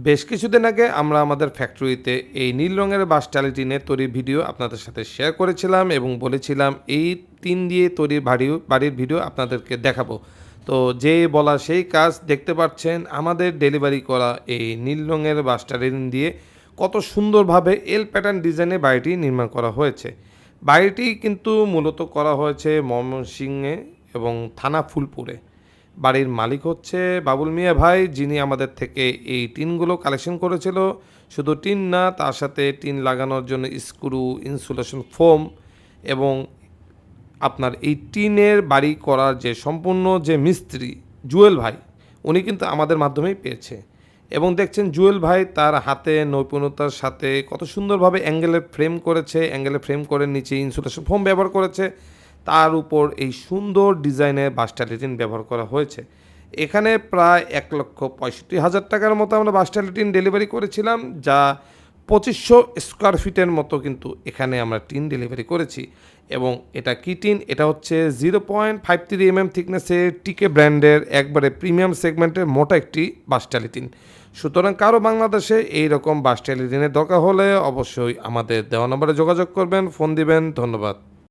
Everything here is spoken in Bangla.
বেশ কিছুদিন আগে আমরা আমাদের ফ্যাক্টরিতে এই নীল রঙের বাঁশ টালিটিনের তৈরির ভিডিও আপনাদের সাথে শেয়ার করেছিলাম এবং বলেছিলাম এই টিন দিয়ে তৈরি বাড়ির ভিডিও আপনাদেরকে দেখাবো। তো যে বলা সেই কাজ, দেখতে পাচ্ছেন আমাদের ডেলিভারি করা এই নীল রঙের বাঁশ টালিটিন দিয়ে কত সুন্দরভাবে এল প্যাটার্ন ডিজাইনে বাড়িটি নির্মাণ করা হয়েছে। বাড়িটি কিন্তু মূলত করা হয়েছে ময়মনসিংহে এবং থানা ফুলপুরে। বাড়ির মালিক হচ্ছে বাবুল মিয়া ভাই, যিনি আমাদের থেকে এই টিনগুলো কালেকশন করেছিল। শুধু টিন না, তার সাথে টিন লাগানোর জন্য স্ক্রু, ইনসুলেশন ফোম এবং আপনার এই টিনের বাড়ি করার যে সম্পূর্ণ যে মিস্ত্রি জুয়েল ভাই, উনি কিন্তু আমাদের মাধ্যমেই পেয়েছে। এবং দেখছেন জুয়েল ভাই তার হাতে নৈপুণ্যতার সাথে কত সুন্দরভাবে অ্যাঙ্গেলে ফ্রেম করেছে, অ্যাঙ্গেলে ফ্রেম করে নিচে ইনসুলেশন ফোম ব্যবহার করেছে, তার উপর এই সুন্দর ডিজাইনের বাঁশ টালিটিন ব্যবহার করা হয়েছে। এখানে প্রায় ১,৬৫,০০০ টাকার মতো আমরা বাঁশ টালিটিন ডেলিভারি করেছিলাম, যা ২৫০০ স্কোয়ার ফিটের মতো কিন্তু এখানে আমরা টিন ডেলিভারি করেছি। এবং এটা কি টিন? এটা হচ্ছে 0.53 থিকনেসের টিকে ব্র্যান্ডের একবারে প্রিমিয়াম সেগমেন্টের মোটা একটি বাঁশ টালিটিন। সুতরাং কারো বাংলাদেশে এইরকম বাঁশ টালিটিনের দরকার হলে অবশ্যই আমাদের দেওয়া নম্বরে যোগাযোগ করবেন, ফোন দিবেন। ধন্যবাদ।